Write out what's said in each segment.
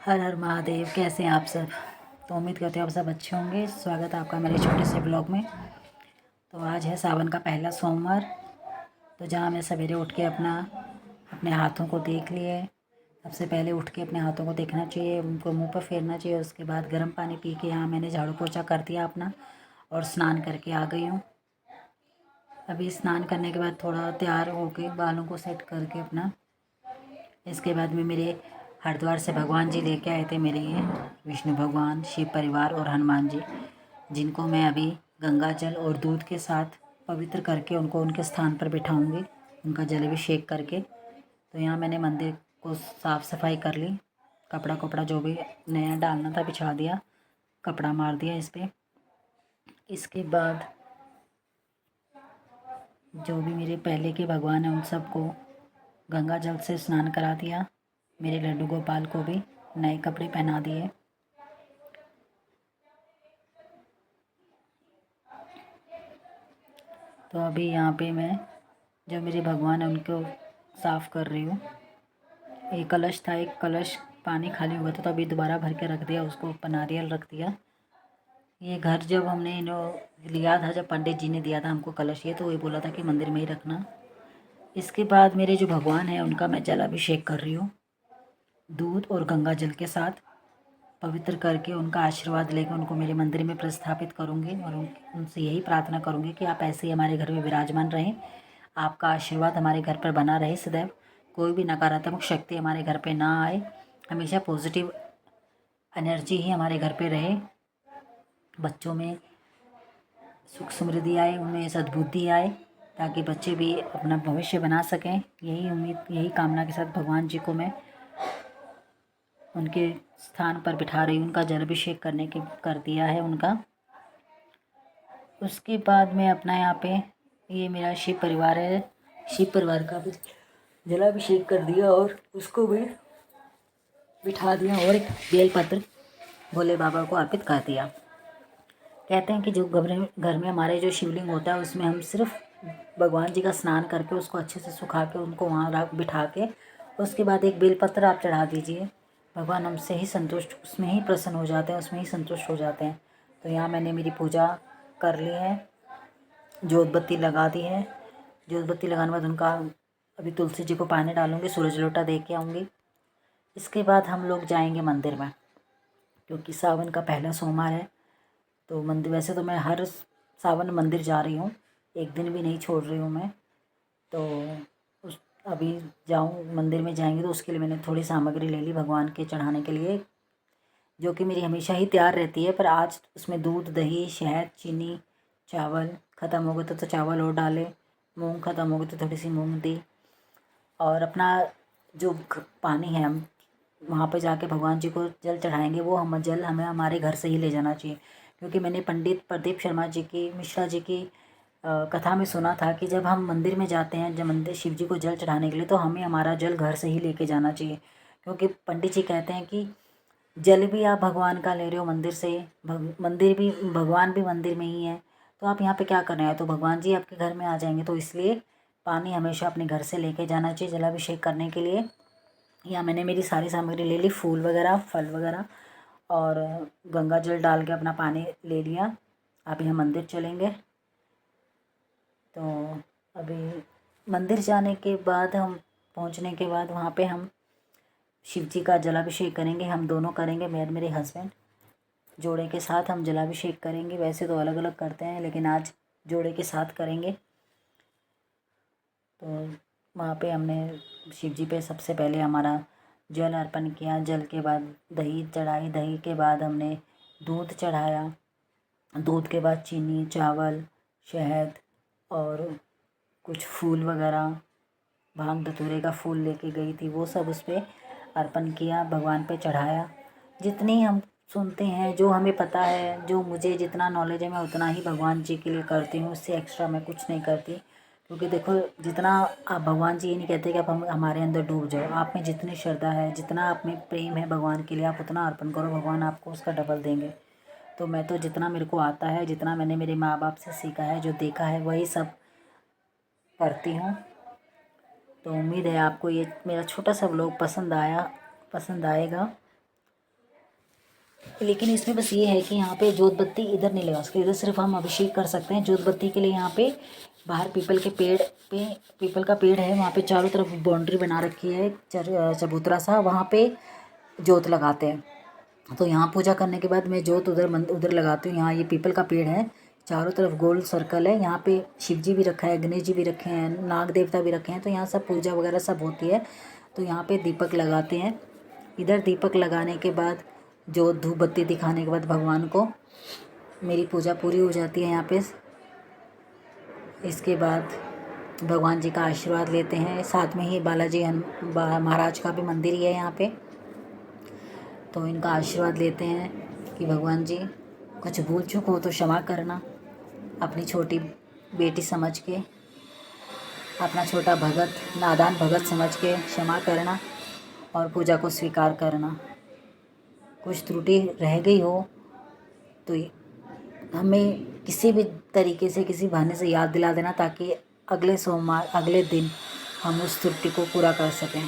हर हर महादेव। कैसे हैं आप सब? तो उम्मीद करते हैं आप सब अच्छे होंगे। स्वागत है आपका मेरे छोटे से ब्लॉग में। तो आज है सावन का पहला सोमवार। तो जहाँ मैं सवेरे उठ के अपने हाथों को देख लिए। सबसे पहले उठ के अपने हाथों को देखना चाहिए, उनको मुंह पर फेरना चाहिए। उसके बाद गर्म पानी पी के यहाँ मैंने झाड़ू पोछा कर दिया अपना और स्नान करके आ गई हूँ। अभी स्नान करने के बाद थोड़ा तैयार होके बालों को सेट करके अपना, इसके बाद में मेरे हरिद्वार से भगवान जी लेके आए थे मेरे लिए, विष्णु भगवान, शिव परिवार और हनुमान जी, जिनको मैं अभी गंगा जल और दूध के साथ पवित्र करके उनको उनके स्थान पर बिठाऊंगी, उनका जल अभिषेक करके। तो यहाँ मैंने मंदिर को साफ़ सफाई कर ली। कपड़ा कपड़ा जो भी नया डालना था बिछा दिया, कपड़ा मार दिया इस पर। इसके बाद जो भी मेरे पहले के भगवान हैं उन सबको गंगा जल से स्नान करा दिया। मेरे लड्डू गोपाल को भी नए कपड़े पहना दिए। तो अभी यहाँ पे मैं जो मेरे भगवान हैं उनको साफ़ कर रही हूँ। एक कलश था, एक कलश पानी खाली हुआ था तो अभी दोबारा भर के रख दिया, उसको ऊपर नारियल रख दिया। ये घर जब हमने लिया था, जब पंडित जी ने दिया था हमको कलश ये, तो वही बोला था कि मंदिर में ही रखना। इसके बाद मेरे जो भगवान हैं उनका मैं जल अभिषेक कर रही हूँ, दूध और गंगा जल के साथ पवित्र करके उनका आशीर्वाद लेकर उनको मेरे मंदिर में प्रस्थापित करूँगी और उनसे यही प्रार्थना करूँगी कि आप ऐसे ही हमारे घर में विराजमान रहें, आपका आशीर्वाद हमारे घर पर बना रहे सदैव, कोई भी नकारात्मक शक्ति हमारे घर पे ना आए, हमेशा पॉजिटिव एनर्जी ही हमारे घर पे रहे, बच्चों में सुख समृद्धि आए, उनमें सद्बुद्धि आए, ताकि बच्चे भी अपना भविष्य बना सकें। यही उम्मीद, यही कामना के साथ भगवान जी को मैं उनके स्थान पर बिठा रही हूँ। उनका जल अभिषेक करने के कर दिया है उनका। उसके बाद मैं अपना यहाँ पे, ये मेरा शिव परिवार है, शिव परिवार का भी जलाभिषेक कर दिया और उसको भी बिठा दिया और एक बेलपत्र भोले बाबा को अर्पित कर दिया। कहते हैं कि जो घर में हमारे जो शिवलिंग होता है उसमें हम सिर्फ भगवान जी का स्नान करके उसको अच्छे से सुखा के उनको वहाँ रख बिठा के उसके बाद एक बेलपत्र आप चढ़ा दीजिए, भगवान हमसे ही संतुष्ट, उसमें ही प्रसन्न हो जाते हैं, उसमें ही संतुष्ट हो जाते हैं। तो यहाँ मैंने मेरी पूजा कर ली है, जोत बत्ती लगा दी है। जोत बत्ती लगाने के बाद उनका अभी तुलसी जी को पानी डालूंगी, सूरज लोटा दे के आऊँगी। इसके बाद हम लोग जाएंगे मंदिर में, क्योंकि सावन का पहला सोमवार है। तो मंदिर, वैसे तो मैं हर सावन मंदिर जा रही हूँ, एक दिन भी नहीं छोड़ रही हूँ मैं। तो उस अभी जाऊँ मंदिर में जाएंगे तो उसके लिए मैंने थोड़ी सामग्री ले ली भगवान के चढ़ाने के लिए, जो कि मेरी हमेशा ही तैयार रहती है। पर आज उसमें दूध, दही, शहद, चीनी, चावल ख़त्म हो गए तो चावल और डाले, मूंग ख़त्म हो गए तो थोड़ी सी मूंग दी। और अपना जो पानी है, हम वहाँ पर जाके भगवान जी को जल चढ़ाएंगे, वो हम जल हमें हमारे घर से ही ले जाना चाहिए। क्योंकि मैंने पंडित प्रदीप शर्मा जी की, मिश्रा जी की कथा में सुना था कि जब हम मंदिर में जाते हैं, जब मंदिर शिव जी को जल चढ़ाने के लिए, तो हमें हमारा जल घर से ही लेके जाना चाहिए। क्योंकि पंडित जी कहते हैं कि जल भी आप भगवान का ले रहे हो मंदिर से, मंदिर भी, भगवान भी मंदिर में ही है, तो आप यहाँ पे क्या कर रहे हैं, तो भगवान जी आपके घर में आ जाएंगे। तो इसलिए पानी हमेशा अपने घर से लेके जाना चाहिए जलाभिषेक करने के लिए। यहाँ मैंने मेरी सारी सामग्री ले ली, फूल वगैरह, फल वगैरह, और गंगा जल डाल के अपना पानी ले लिया। अभी हम मंदिर चलेंगे। तो अभी मंदिर जाने के बाद, हम पहुँचने के बाद वहाँ पे हम शिव जी का जलाभिषेक करेंगे, हम दोनों करेंगे, मैं और मेरे हस्बैंड जोड़े के साथ हम जलाभिषेक करेंगे। वैसे तो अलग अलग करते हैं, लेकिन आज जोड़े के साथ करेंगे। तो वहाँ पे हमने शिव जी पे सबसे पहले हमारा जल अर्पण किया, जल के बाद दही चढ़ाई, दही के बाद हमने दूध चढ़ाया, दूध के बाद चीनी, चावल, शहद और कुछ फूल वगैरह, भांग धतूरे का फूल लेके गई थी, वो सब उस पर अर्पण किया, भगवान पे चढ़ाया। जितनी हम सुनते हैं, जो हमें पता है, जो मुझे जितना नॉलेज है, मैं उतना ही भगवान जी के लिए करती हूँ, उससे एक्स्ट्रा मैं कुछ नहीं करती। क्योंकि देखो, जितना आप, भगवान जी ये नहीं कहते कि आप हमारे अंदर डूब जाओ, आप में जितनी श्रद्धा है, जितना आप में प्रेम है भगवान के लिए, आप उतना अर्पण करो, भगवान आपको उसका डबल देंगे। तो मैं तो जितना मेरे को आता है, जितना मैंने मेरे माँ बाप से सीखा है, जो देखा है, वही सब करती हूँ। तो उम्मीद है आपको ये मेरा छोटा सा व्लॉग पसंद आएगा। लेकिन इसमें बस ये है कि यहाँ पे जोत बत्ती इधर नहीं लगा सकते, इधर सिर्फ हम अभिषेक कर सकते हैं। जोत बत्ती के लिए यहाँ पे बाहर पीपल के पेड़ पे, पीपल का पेड़ है, वहाँ पे चारों तरफ बाउंड्री बना रखी है चबूतरा सा, वहाँ पे जोत लगाते हैं। तो यहाँ पूजा करने के बाद मैं जोत उधर लगाती हूँ। यहाँ ये पीपल का पेड़ है, चारों तरफ गोल सर्कल है, यहाँ पे शिव जी भी रखा है, गणेश जी भी रखे हैं, नाग देवता भी रखे हैं। तो यहाँ सब पूजा वगैरह सब होती है। तो यहाँ पे दीपक लगाते हैं। इधर दीपक लगाने के बाद जो धूप बत्ती दिखाने के बाद भगवान को मेरी पूजा पूरी हो जाती है यहाँ पे। इसके बाद भगवान जी का आशीर्वाद लेते हैं। साथ में ही बालाजी महाराज का भी मंदिर ही है यहाँ पे। तो इनका आशीर्वाद लेते हैं कि भगवान जी कुछ भूल चूक हो तो क्षमा करना, अपनी छोटी बेटी समझ के, अपना छोटा भगत, नादान भगत समझ के क्षमा करना और पूजा को स्वीकार करना। कुछ त्रुटि रह गई हो तो हमें किसी भी तरीके से, किसी बहाने से याद दिला देना, ताकि अगले सोमवार, अगले दिन हम उस त्रुटि को पूरा कर सकें।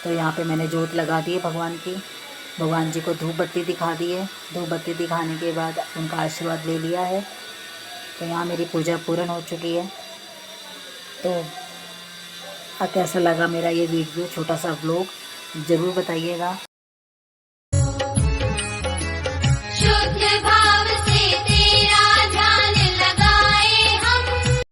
तो यहाँ पे मैंने जोत लगा दी है भगवान की, भगवान जी को धूप बत्ती दिखा दी है। धूप बत्ती दिखाने के बाद उनका आशीर्वाद ले लिया है। तो यहाँ मेरी पूजा पूर्ण हो चुकी है। तो कैसा लगा मेरा ये वीडियो, छोटा सा व्लॉग, ज़रूर बताइएगा।